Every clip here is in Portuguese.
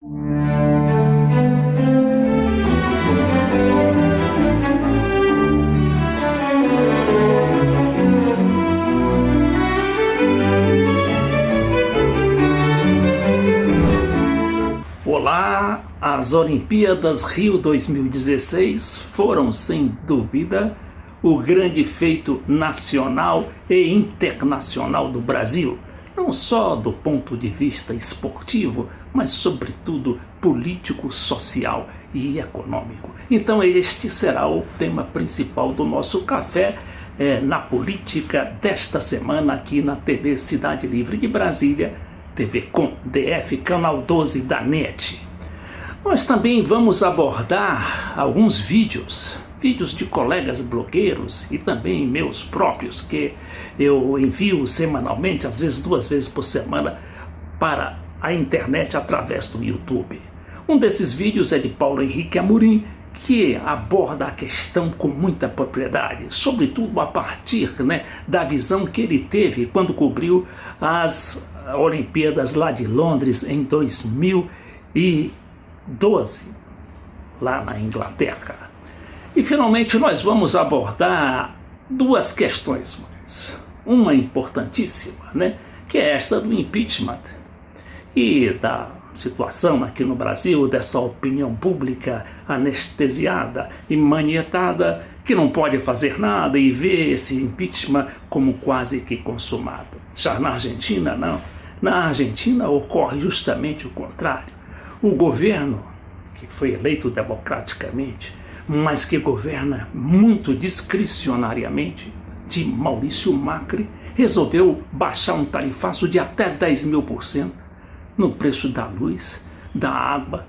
Olá, as Olimpíadas Rio 2016 foram, sem dúvida, o grande feito nacional e internacional do Brasil, não só do ponto de vista esportivo, mas sobretudo político, social e econômico. Então este será o tema principal do nosso café na política desta semana aqui na TV Cidade Livre de Brasília, TV Com DF, canal 12 da NET. Nós também vamos abordar alguns vídeos de colegas blogueiros e também meus próprios, que eu envio semanalmente, às vezes 2 vezes por semana, para a internet através do YouTube. Um desses vídeos é de Paulo Henrique Amorim, que aborda a questão com muita propriedade, sobretudo a partir da visão que ele teve quando cobriu as Olimpíadas lá de Londres em 2012, lá na Inglaterra. E finalmente nós vamos abordar 2 questões, uma importantíssima, que é esta do impeachment e da situação aqui no Brasil, dessa opinião pública anestesiada e manietada, que não pode fazer nada e vê esse impeachment como quase que consumado. Já na Argentina, não. Na Argentina ocorre justamente o contrário. O governo, que foi eleito democraticamente, mas que governa muito discricionariamente, de Maurício Macri, resolveu baixar um tarifaço de até 10.000% no preço da luz, da água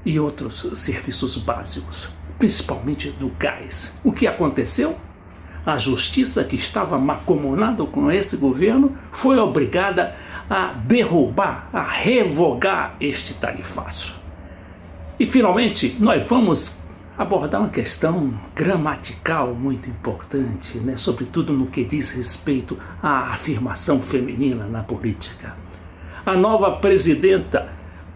e outros serviços básicos, principalmente do gás. O que aconteceu? A justiça, que estava mancomunada com esse governo, foi obrigada a derrubar, a revogar este tarifaço. E finalmente nós vamos abordar uma questão gramatical muito importante, sobretudo no que diz respeito à afirmação feminina na política. A nova presidenta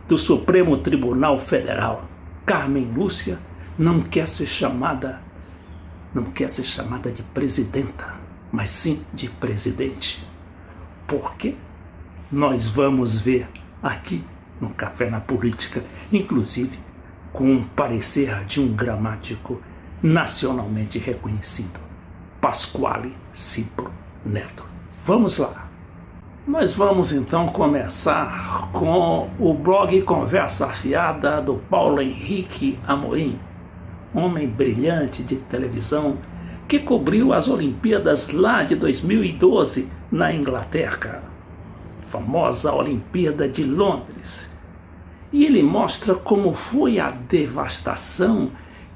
do Supremo Tribunal Federal, Carmen Lúcia, não quer ser chamada de presidenta, mas sim de presidente. Por quê? Nós vamos ver aqui no Café na Política, inclusive com um parecer de um gramático nacionalmente reconhecido, Pasquale Cipro Neto. Vamos lá. Nós vamos então começar com o blog Conversa Afiada do Paulo Henrique Amorim, homem brilhante de televisão que cobriu as Olimpíadas lá de 2012 na Inglaterra, famosa Olimpíada de Londres. E ele mostra como foi a devastação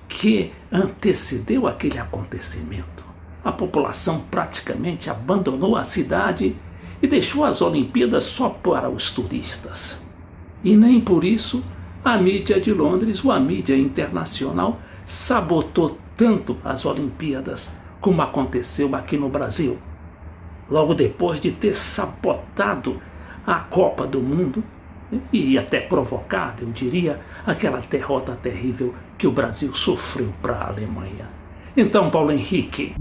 que antecedeu aquele acontecimento. A população praticamente abandonou a cidade e deixou as Olimpíadas só para os turistas. E nem por isso a mídia de Londres, ou a mídia internacional, sabotou tanto as Olimpíadas como aconteceu aqui no Brasil. Logo depois de ter sabotado a Copa do Mundo e até provocado, eu diria, aquela derrota terrível que o Brasil sofreu para a Alemanha. Então, Paulo Henrique.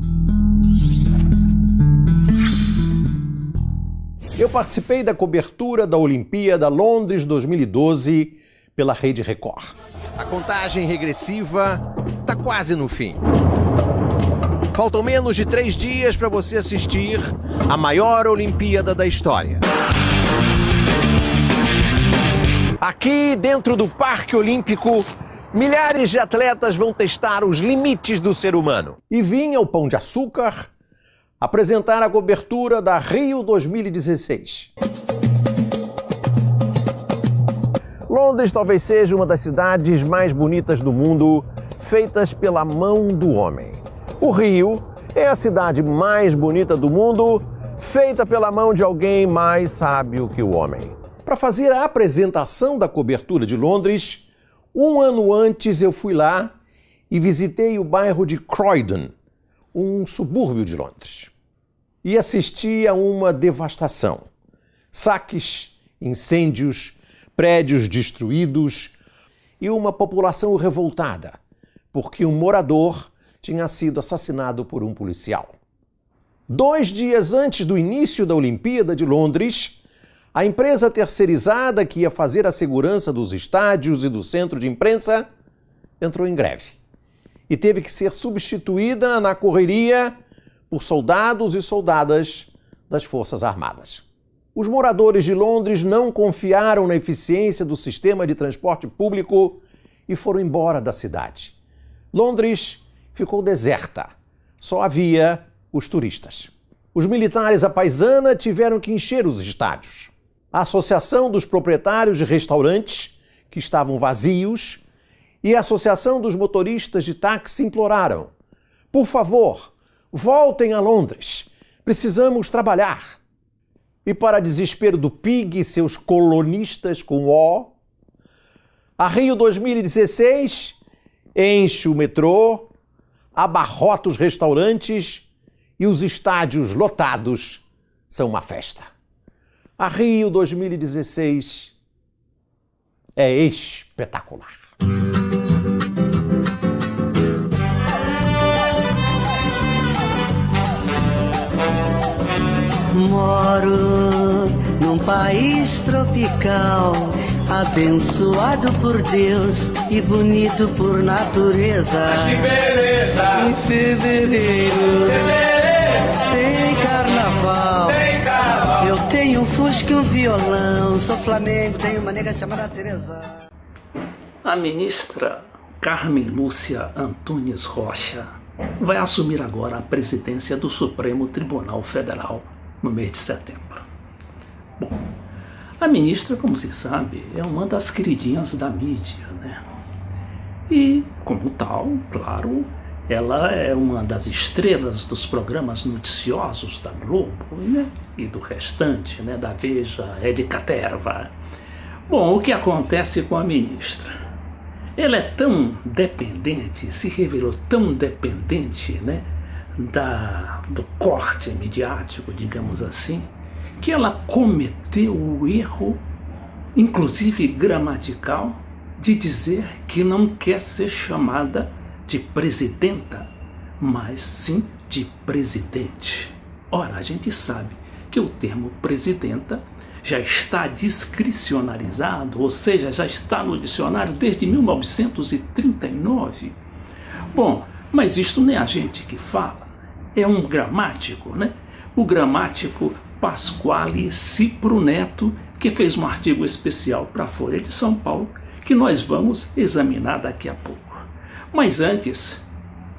Eu participei da cobertura da Olimpíada Londres 2012 pela Rede Record. A contagem regressiva está quase no fim. Faltam menos de 3 dias para você assistir a maior Olimpíada da história. Aqui, dentro do Parque Olímpico, milhares de atletas vão testar os limites do ser humano. E vinha o Pão de Açúcar apresentar a cobertura da Rio 2016. Londres talvez seja uma das cidades mais bonitas do mundo, feitas pela mão do homem. O Rio é a cidade mais bonita do mundo, feita pela mão de alguém mais sábio que o homem. Para fazer a apresentação da cobertura de Londres, 1 ano antes eu fui lá e visitei o bairro de Croydon, um subúrbio de Londres. E assisti a uma devastação. Saques, incêndios, prédios destruídos e uma população revoltada, porque um morador tinha sido assassinado por um policial. 2 dias antes do início da Olimpíada de Londres, a empresa terceirizada que ia fazer a segurança dos estádios e do centro de imprensa entrou em greve e teve que ser substituída na correria por soldados e soldadas das Forças Armadas. Os moradores de Londres não confiaram na eficiência do sistema de transporte público e foram embora da cidade. Londres ficou deserta, só havia os turistas. Os militares à paisana tiveram que encher os estádios. A Associação dos Proprietários de Restaurantes, que estavam vazios, e a Associação dos Motoristas de Táxi imploraram: por favor, voltem a Londres, precisamos trabalhar. E para desespero do PIG e seus colonistas com O, a Rio 2016 enche o metrô, abarrota os restaurantes e os estádios lotados são uma festa. A Rio 2016 é espetacular. Moro num país tropical, abençoado por Deus e bonito por natureza. Mas que beleza! Em fevereiro tem carnaval. Eu tenho um fusca e um violão, sou flamengo, tenho uma nega chamada Teresa. A ministra Carmen Lúcia Antunes Rocha vai assumir agora a presidência do Supremo Tribunal Federal no mês de setembro. Bom, a ministra, como se sabe, é uma das queridinhas da mídia, né? E, como tal, claro, ela é uma das estrelas dos programas noticiosos da Globo, né? E do restante, né? Da Veja, de Caterva. Bom, o que acontece com a ministra? Ela é tão dependente, se revelou tão dependente, né? Do corte midiático, digamos assim, que ela cometeu o erro, inclusive gramatical, de dizer que não quer ser chamada de presidenta, mas sim de presidente. Ora, a gente sabe que o termo presidenta já está discricionarizado, ou seja, já está no dicionário desde 1939. Bom, mas isto não é a gente que fala, é um gramático, né? O gramático Pasquale Cipro Neto, que fez um artigo especial para a Folha de São Paulo, que nós vamos examinar daqui a pouco. Mas antes,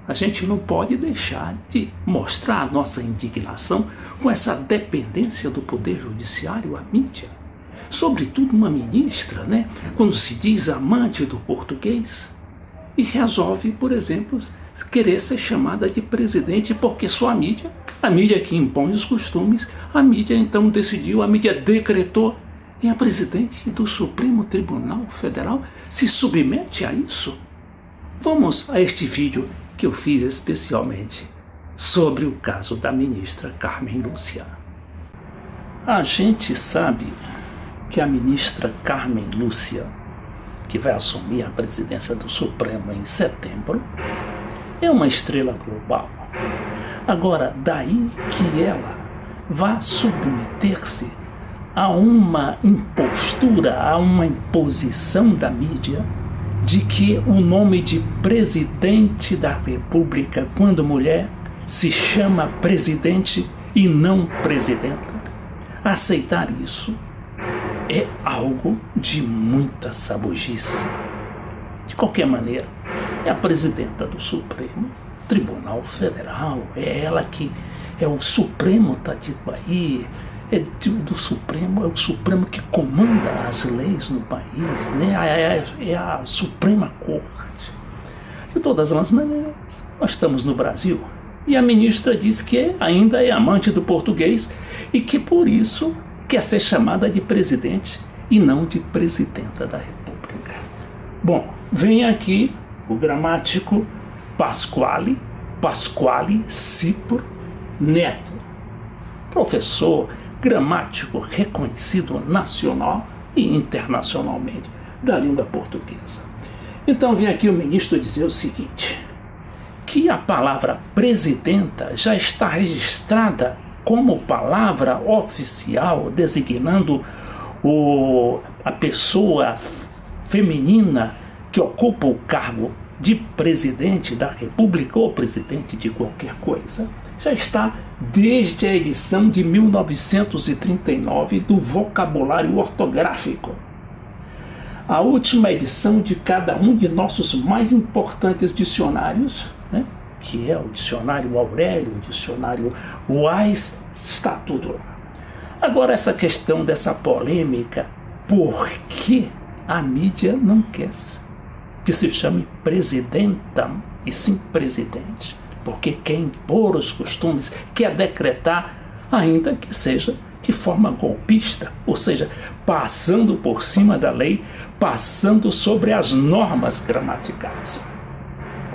a gente não pode deixar de mostrar a nossa indignação com essa dependência do Poder Judiciário à mídia. Sobretudo uma ministra, né? Quando se diz amante do português e resolve, por exemplo, querer ser chamada de presidente porque só a mídia que impõe os costumes, a mídia então decidiu, a mídia decretou, e a presidente do Supremo Tribunal Federal se submete a isso. Vamos a este vídeo que eu fiz especialmente sobre o caso da ministra Carmen Lúcia. A gente sabe que a ministra Carmen Lúcia, que vai assumir a presidência do Supremo em setembro, é uma estrela global. Agora, daí que ela vá submeter-se a uma impostura, a uma imposição da mídia de que o nome de presidente da República, quando mulher, se chama presidente e não presidenta. Aceitar isso é algo de muita sabugice. De qualquer maneira, é a presidenta do Supremo Tribunal Federal, é ela que é o Supremo, está dito aí, do Supremo, é o Supremo que comanda as leis no país, né? É a Suprema Corte. De todas as maneiras, nós estamos no Brasil e a ministra diz que ainda é amante do português e que por isso quer ser chamada de presidente e não de presidenta da República. Bom, vem aqui o gramático Pasquale Cipro Neto, professor gramático reconhecido nacional e internacionalmente da língua portuguesa. Então vem aqui o ministro dizer o seguinte, que a palavra presidenta já está registrada como palavra oficial designando a pessoa feminina que ocupa o cargo de presidente da República ou presidente de qualquer coisa. Já está desde a edição de 1939 do Vocabulário Ortográfico, a última edição de cada um de nossos mais importantes dicionários, né? Que é o dicionário Aurélio, o dicionário Wise, está tudo lá. Agora essa questão dessa polêmica, por que a mídia não quer que se chame presidenta e sim presidente? Porque quer impor os costumes, quer decretar, ainda que seja de forma golpista, ou seja, passando por cima da lei, passando sobre as normas gramaticais.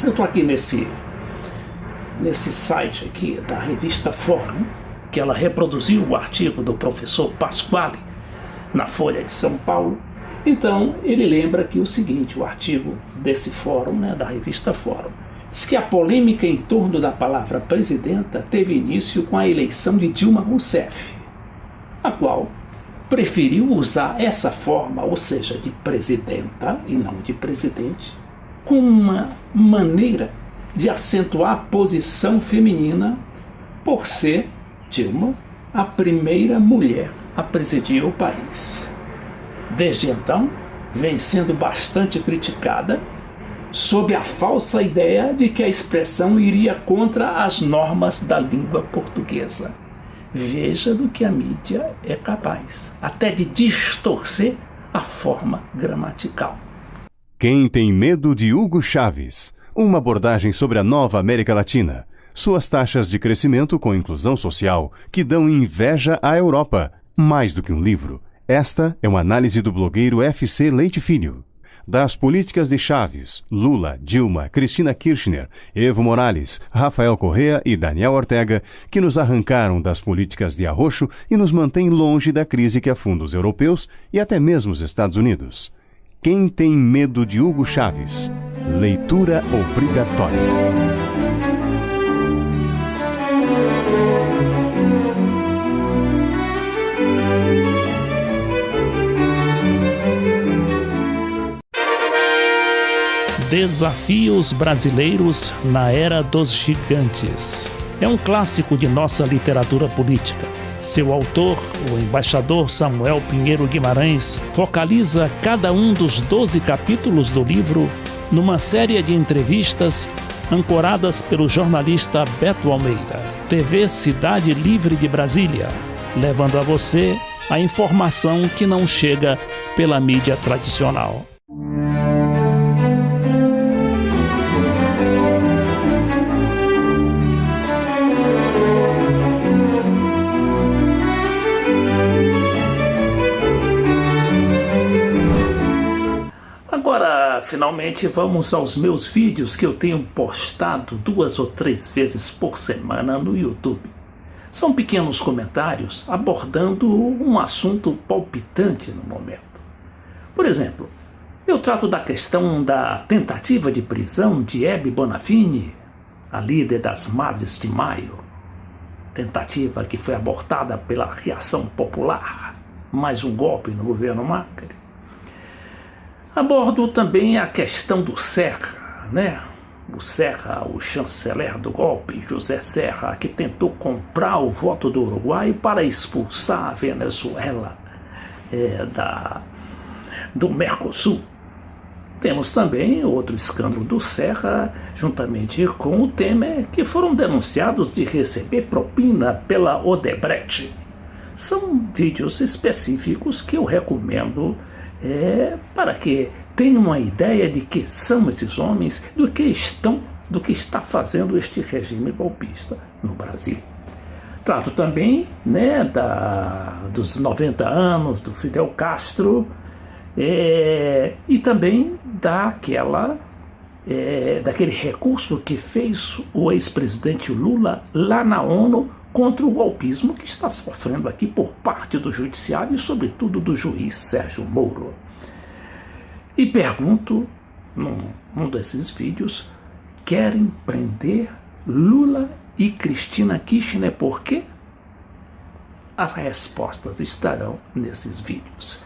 Eu estou aqui nesse site aqui da revista Fórum, que ela reproduziu o artigo do professor Pasquale na Folha de São Paulo. Então ele lembra aqui o seguinte, o artigo desse fórum, né, da revista Fórum, diz que a polêmica em torno da palavra presidenta teve início com a eleição de Dilma Rousseff, a qual preferiu usar essa forma, ou seja, de presidenta e não de presidente, como uma maneira de acentuar a posição feminina por ser Dilma a primeira mulher a presidir o país. Desde então, vem sendo bastante criticada sob a falsa ideia de que a expressão iria contra as normas da língua portuguesa. Veja do que a mídia é capaz, até de distorcer a forma gramatical. Quem tem medo de Hugo Chávez? Uma abordagem sobre a nova América Latina. Suas taxas de crescimento com inclusão social que dão inveja à Europa. Mais do que um livro, esta é uma análise do blogueiro FC Leite Filho. Das políticas de Chávez, Lula, Dilma, Cristina Kirchner, Evo Morales, Rafael Correa e Daniel Ortega, que nos arrancaram das políticas de arroxo e nos mantêm longe da crise que afunda os europeus e até mesmo os Estados Unidos. Quem tem medo de Hugo Chávez? Leitura obrigatória. Desafios brasileiros na era dos gigantes. É um clássico de nossa literatura política. Seu autor, o embaixador Samuel Pinheiro Guimarães, focaliza cada um dos 12 capítulos do livro numa série de entrevistas ancoradas pelo jornalista Beto Almeida, TV Cidade Livre de Brasília, levando a você a informação que não chega pela mídia tradicional. Agora, finalmente, vamos aos meus vídeos que eu tenho postado 2 ou 3 vezes por semana no YouTube. São pequenos comentários abordando um assunto palpitante no momento. Por exemplo, eu trato da questão da tentativa de prisão de Hebe Bonafini, a líder das Madres de Maio. Tentativa que foi abortada pela reação popular. Mais um golpe no governo Macri. Abordo também a questão do Serra, né? O Serra, o chanceler do golpe, José Serra, que tentou comprar o voto do Uruguai para expulsar a Venezuela do Mercosul. Temos também outro escândalo do Serra, juntamente com o Temer, que foram denunciados de receber propina pela Odebrecht. São vídeos específicos que eu recomendo para que tenham uma ideia de que são esses homens, do que está fazendo este regime golpista no Brasil. Trato também, dos 90 anos do Fidel Castro e também daquele recurso que fez o ex-presidente Lula lá na ONU contra o golpismo que está sofrendo aqui por parte do judiciário e, sobretudo, do juiz Sérgio Moro. E pergunto, num desses vídeos, querem prender Lula e Cristina Kirchner por quê? As respostas estarão nesses vídeos.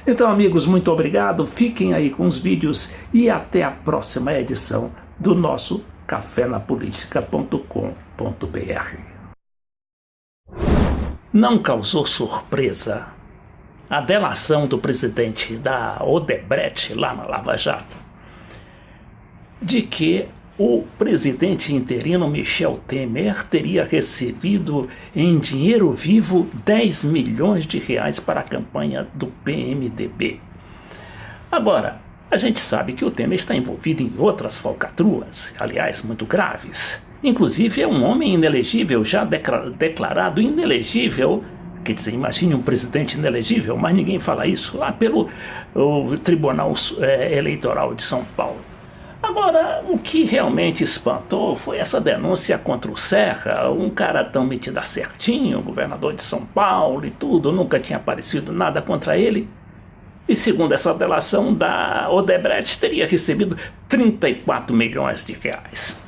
Então, amigos, muito obrigado, fiquem aí com os vídeos e até a próxima edição do nosso cafenapolitica.com.br. Não causou surpresa a delação do presidente da Odebrecht, lá na Lava Jato, de que o presidente interino Michel Temer teria recebido em dinheiro vivo 10 milhões de reais para a campanha do PMDB. Agora, a gente sabe que o Temer está envolvido em outras falcatruas, aliás, muito graves. Inclusive é um homem inelegível, já declarado inelegível. Quer dizer, imagine um presidente inelegível, mas ninguém fala isso lá pelo Tribunal Eleitoral de São Paulo. Agora, o que realmente espantou foi essa denúncia contra o Serra, um cara tão metido a certinho, governador de São Paulo e tudo, nunca tinha aparecido nada contra ele. E segundo essa delação da Odebrecht, teria recebido 34 milhões de reais.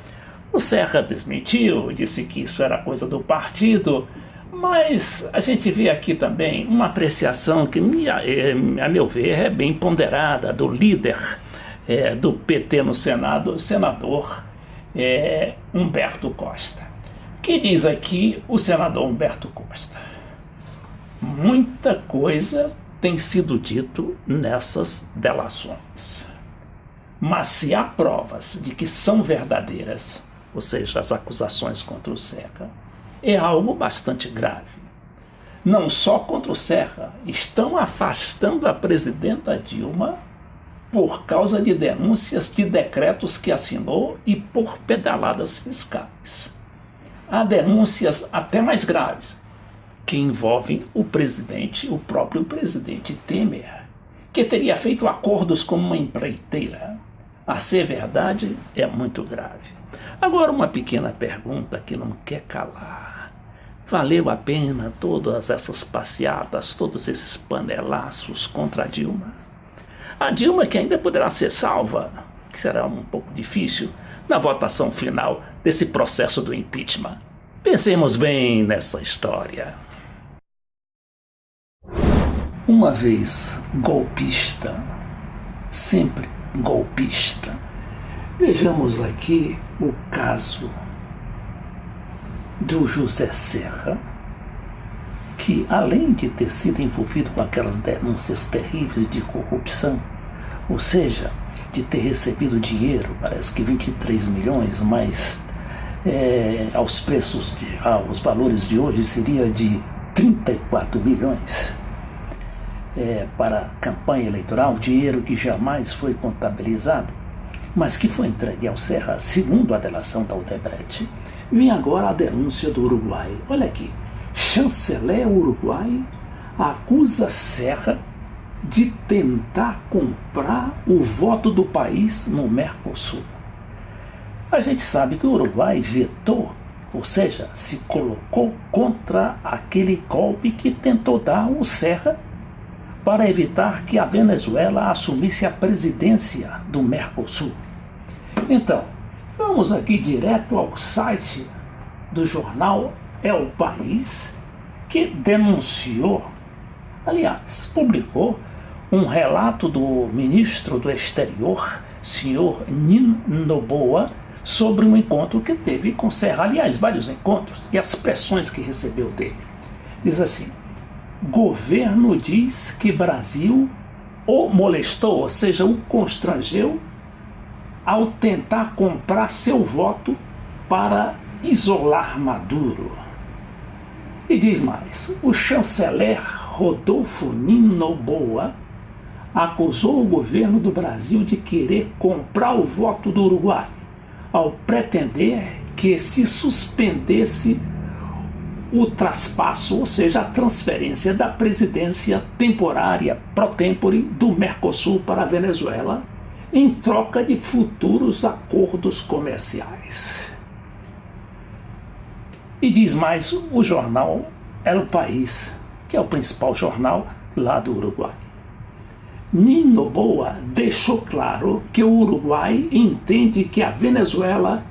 O Serra desmentiu, disse que isso era coisa do partido, mas a gente vê aqui também uma apreciação que, a meu ver, é bem ponderada do líder do PT no Senado, o senador Humberto Costa. Que diz aqui o senador Humberto Costa? Muita coisa tem sido dito nessas delações, mas se há provas de que são verdadeiras, ou seja, as acusações contra o Serra, é algo bastante grave. Não só contra o Serra, estão afastando a presidenta Dilma por causa de denúncias de decretos que assinou e por pedaladas fiscais. Há denúncias até mais graves, que envolvem o próprio presidente Temer, que teria feito acordos com uma empreiteira. A ser verdade, é muito grave. Agora, uma pequena pergunta que não quer calar. Valeu a pena todas essas passeadas, todos esses panelaços contra a Dilma? A Dilma, que ainda poderá ser salva, que será um pouco difícil, na votação final desse processo do impeachment. Pensemos bem nessa história. Uma vez golpista, sempre golpista. Vejamos aqui o caso do José Serra, que, além de ter sido envolvido com aquelas denúncias terríveis de corrupção, ou seja, de ter recebido dinheiro, parece que 23 milhões, mas aos valores de hoje seria de 34 milhões para a campanha eleitoral, dinheiro que jamais foi contabilizado, mas que foi entregue ao Serra, segundo a delação da Odebrecht. Vem agora a denúncia do Uruguai. Olha aqui. Chanceler uruguai acusa Serra de tentar comprar o voto do país no Mercosul. A gente sabe que o Uruguai vetou, ou seja, se colocou contra aquele golpe que tentou dar o Serra para evitar que a Venezuela assumisse a presidência do Mercosul. Então, vamos aqui direto ao site do jornal El País, que denunciou, aliás, publicou um relato do ministro do Exterior, senhor Nino Noboa, sobre um encontro que teve com Serra, aliás, vários encontros, e as pressões que recebeu dele. Diz assim: governo diz que Brasil o molestou, ou seja, o constrangeu ao tentar comprar seu voto para isolar Maduro. E diz mais: o chanceler Rodolfo Nino Noboa acusou o governo do Brasil de querer comprar o voto do Uruguai, ao pretender que se suspendesse o traspasso, ou seja, a transferência da presidência temporária pro tempore do Mercosul para a Venezuela, em troca de futuros acordos comerciais. E diz mais, o jornal El País, que é o principal jornal lá do Uruguai. Nino Noboa deixou claro que o Uruguai entende que a Venezuela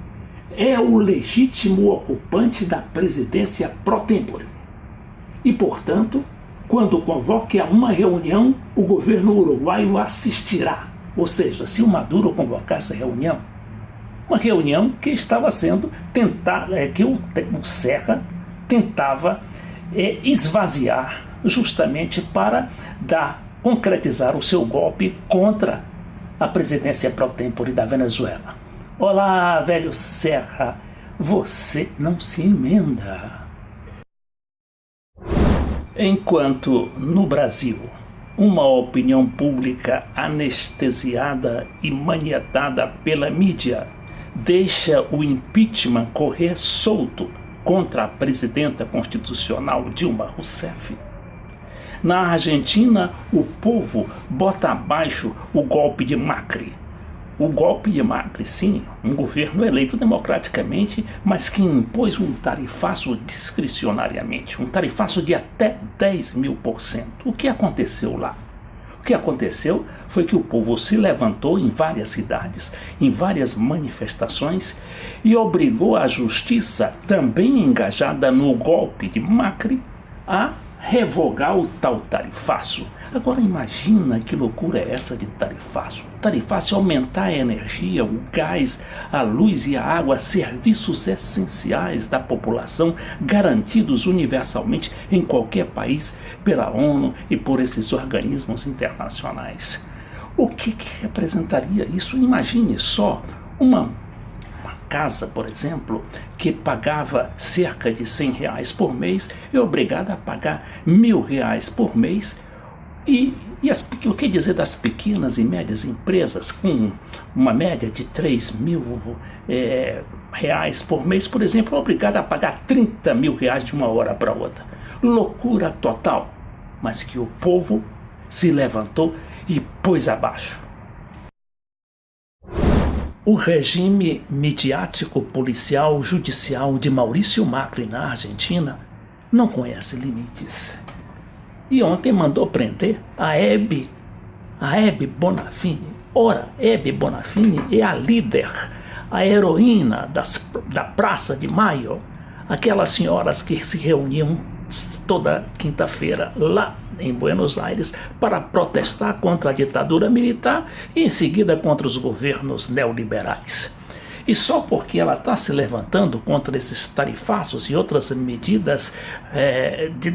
é o legítimo ocupante da presidência pro tempore. E, portanto, quando convoque a uma reunião, o governo uruguaio assistirá. Ou seja, se o Maduro convocar essa reunião, uma reunião que estava sendo tentada, que o Serra tentava esvaziar justamente para concretizar o seu golpe contra a presidência pro tempore da Venezuela. Olá, velho Serra, você não se emenda. Enquanto no Brasil uma opinião pública anestesiada e maniatada pela mídia deixa o impeachment correr solto contra a presidenta constitucional Dilma Rousseff, na Argentina o povo bota abaixo o golpe de Macri. O golpe de Macri, sim, um governo eleito democraticamente, mas que impôs um tarifaço discricionariamente, um tarifaço de até 10.000%. O que aconteceu lá? O que aconteceu foi que o povo se levantou em várias cidades, em várias manifestações, e obrigou a justiça, também engajada no golpe de Macri, a revogar o tal tarifaço. Agora imagina que loucura é essa de tarifaço. Tarifaço é aumentar a energia, o gás, a luz e a água, serviços essenciais da população, garantidos universalmente em qualquer país pela ONU e por esses organismos internacionais. O que representaria isso? Imagine só uma casa, por exemplo, que pagava cerca de R$100 por mês, é obrigada a pagar R$1.000 por mês. E o que dizer das pequenas e médias empresas com uma média de R$3.000 por mês, por exemplo, é obrigada a pagar R$30.000 de uma hora para outra. Loucura total, mas que o povo se levantou e pôs abaixo. O regime midiático, policial, judicial de Maurício Macri na Argentina não conhece limites. E ontem mandou prender a Hebe Bonafini. Ora, Hebe Bonafini é a líder, a heroína da Praça de Maio, aquelas senhoras que se reuniam toda quinta-feira lá em Buenos Aires para protestar contra a ditadura militar e em seguida contra os governos neoliberais. E só porque ela está se levantando contra esses tarifaços e outras medidas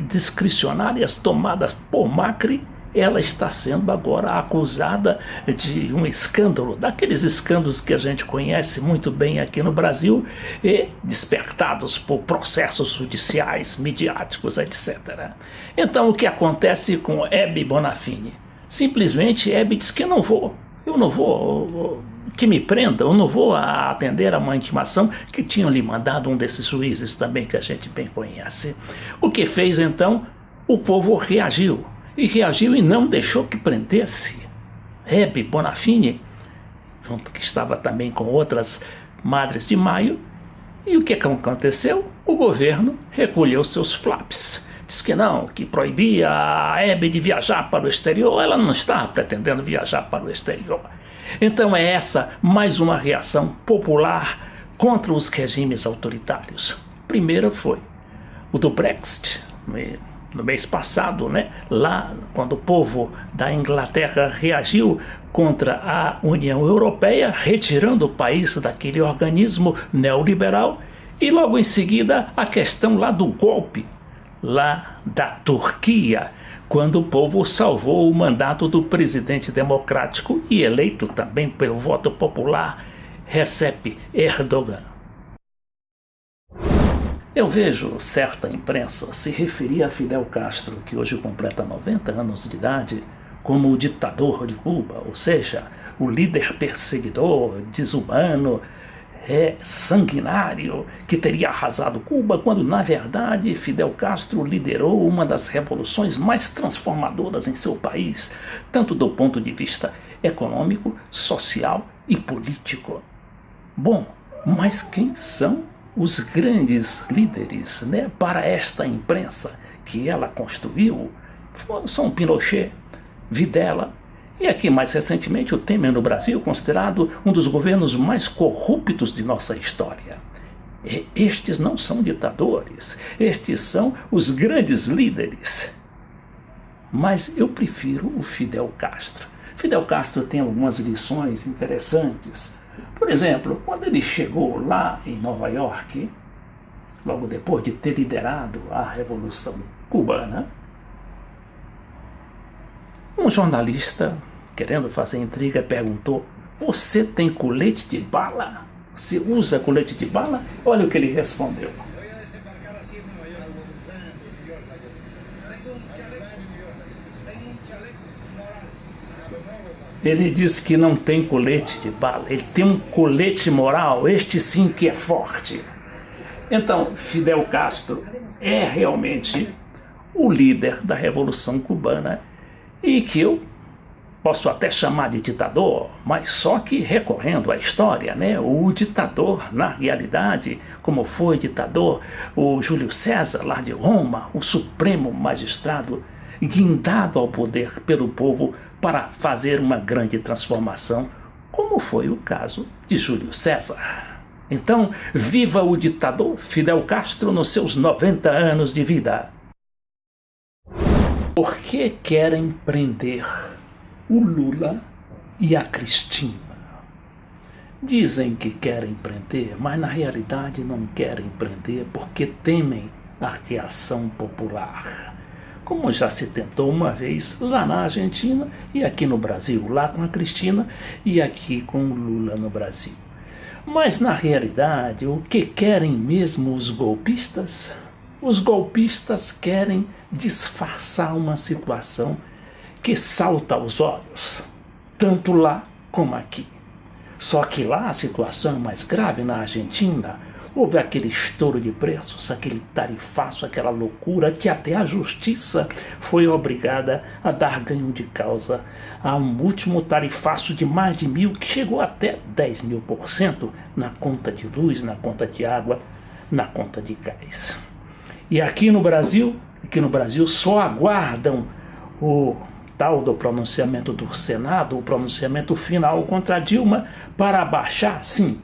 discricionárias tomadas por Macri, ela está sendo agora acusada de um escândalo, daqueles escândalos que a gente conhece muito bem aqui no Brasil, e despertados por processos judiciais, midiáticos, etc. Então o que acontece com Hebe Bonafini? Simplesmente Hebe diz que eu não vou, que me prenda, eu não vou atender a uma intimação que tinham lhe mandado um desses juízes também que a gente bem conhece. O que fez então? O povo reagiu e não deixou que prendesse Hebe Bonafini, junto que estava também com outras madres de maio. E o que aconteceu? O governo recolheu seus flaps. Diz que não, que proibia a Hebe de viajar para o exterior. Ela não está pretendendo viajar para o exterior. Então é essa mais uma reação popular contra os regimes autoritários. Primeiro foi o do Brexit, no mês passado, lá quando o povo da Inglaterra reagiu contra a União Europeia, retirando o país daquele organismo neoliberal, e logo em seguida a questão lá do golpe, lá da Turquia, quando o povo salvou o mandato do presidente democrático e eleito também pelo voto popular, Recep Erdogan. Eu vejo certa imprensa se referir a Fidel Castro, que hoje completa 90 anos de idade, como o ditador de Cuba, ou seja, o líder perseguidor, desumano, sanguinário, que teria arrasado Cuba, quando na verdade Fidel Castro liderou uma das revoluções mais transformadoras em seu país, tanto do ponto de vista econômico, social e político. Bom, mas quem são os grandes líderes, né, para esta imprensa que ela construiu são Pinochet, Videla e aqui mais recentemente o Temer no Brasil, considerado um dos governos mais corruptos de nossa história. Estes não são ditadores, estes são os grandes líderes. Mas eu prefiro o Fidel Castro. Fidel Castro tem algumas lições interessantes. Por exemplo, quando ele chegou lá em Nova York, logo depois de ter liderado a Revolução Cubana, um jornalista, querendo fazer intriga, perguntou: "Você tem colete de bala? Você usa colete de bala?" Olha o que ele respondeu. Ele disse que não tem colete de bala, ele tem um colete moral, este sim que é forte. Então, Fidel Castro é realmente o líder da Revolução Cubana e que eu posso até chamar de ditador, mas só que recorrendo à história, né? O ditador, na realidade, como foi ditador o Júlio César, lá de Roma, o supremo magistrado guindado ao poder pelo povo para fazer uma grande transformação, como foi o caso de Júlio César. Então, viva o ditador Fidel Castro nos seus 90 anos de vida. Por que querem prender o Lula e a Cristina? Dizem que querem prender, mas na realidade não querem prender porque temem a reação popular. Como já se tentou uma vez lá na Argentina e aqui no Brasil, lá com a Cristina e aqui com o Lula no Brasil. Mas na realidade, o que querem mesmo os golpistas? Os golpistas querem disfarçar uma situação que salta aos olhos, tanto lá como aqui. Só que lá a situação é mais grave. Na Argentina houve aquele estouro de preços, aquele tarifaço, aquela loucura que até a justiça foi obrigada a dar ganho de causa a um último tarifaço de mais de 1.000, que chegou até 10.000% na conta de luz, na conta de água, na conta de gás. E aqui no Brasil só aguardam o tal do pronunciamento do Senado, o pronunciamento final contra Dilma, para abaixar, sim,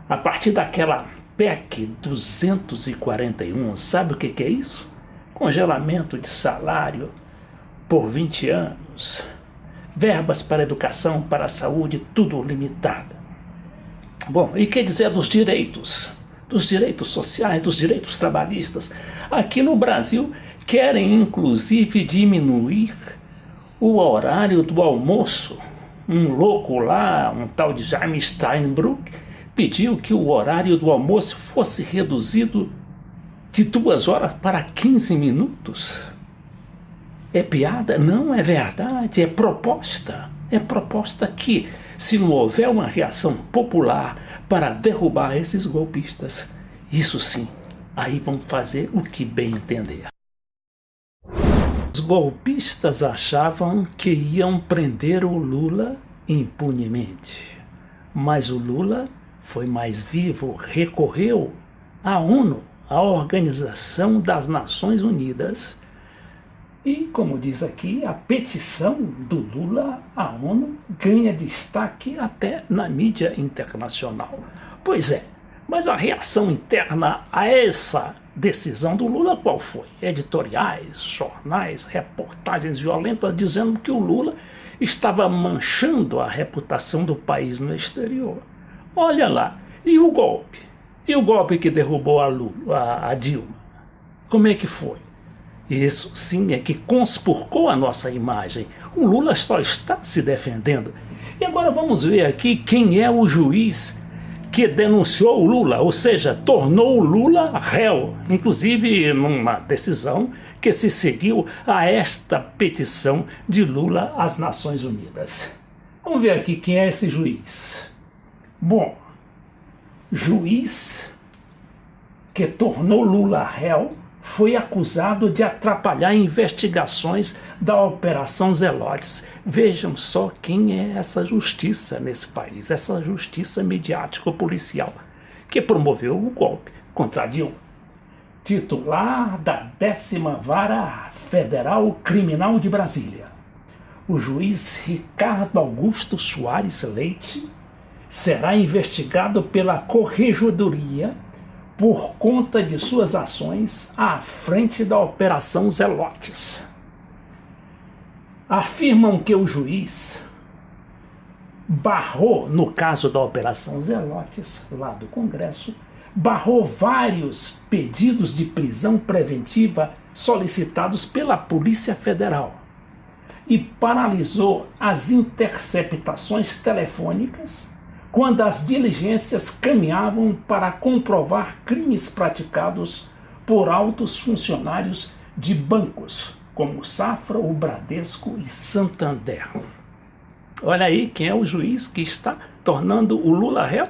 a partir daquela PEC 241, sabe o que é isso? Congelamento de salário por 20 anos, verbas para educação, para a saúde, tudo limitado. Bom, e que dizer dos direitos? Dos direitos sociais, dos direitos trabalhistas? Aqui no Brasil querem inclusive diminuir o horário do almoço. Um louco lá, um tal de Jaime Steinbrück, pediu que o horário do almoço fosse reduzido de 2 horas para 15 minutos. É piada? Não, é verdade, é proposta. É proposta que, se não houver uma reação popular para derrubar esses golpistas, isso sim, aí vão fazer o que bem entender. Os golpistas achavam que iam prender o Lula impunemente, mas o Lula foi mais vivo, recorreu à ONU, a Organização das Nações Unidas, e, como diz aqui, a petição do Lula à ONU ganha destaque até na mídia internacional. Pois é, mas a reação interna a essa decisão do Lula qual foi? Editoriais, jornais, reportagens violentas dizendo que o Lula estava manchando a reputação do país no exterior. Olha lá, e o golpe? E o golpe que derrubou a Dilma? Como é que foi? Isso sim é que conspurcou a nossa imagem. O Lula só está se defendendo. E agora vamos ver aqui quem é o juiz que denunciou o Lula, ou seja, tornou o Lula réu, inclusive numa decisão que se seguiu a esta petição de Lula às Nações Unidas. Vamos ver aqui quem é esse juiz. Bom, juiz que tornou Lula réu foi acusado de atrapalhar investigações da Operação Zelotes. Vejam só quem é essa justiça nesse país, essa justiça midiático-policial, que promoveu o golpe contra Dilma. Titular da 10ª Vara Federal Criminal de Brasília, o juiz Ricardo Augusto Soares Leite será investigado pela Corregedoria por conta de suas ações à frente da Operação Zelotes. Afirmam que o juiz barrou, no caso da Operação Zelotes, lá do Congresso, barrou vários pedidos de prisão preventiva solicitados pela Polícia Federal e paralisou as interceptações telefônicas quando as diligências caminhavam para comprovar crimes praticados por altos funcionários de bancos, como Safra, o Bradesco e Santander. Olha aí quem é o juiz que está tornando o Lula réu.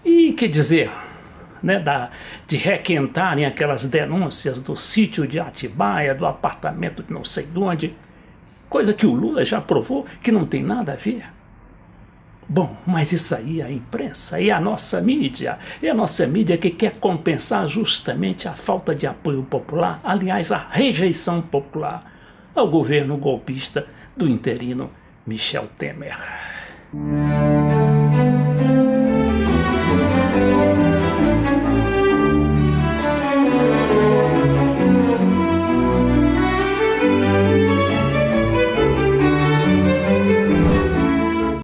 E que dizer, né, de requentarem aquelas denúncias do sítio de Atibaia, do apartamento de não sei de onde, coisa que o Lula já provou que não tem nada a ver. Bom, mas isso aí é a imprensa, é a nossa mídia que quer compensar justamente a falta de apoio popular, aliás, a rejeição popular ao governo golpista do interino Michel Temer.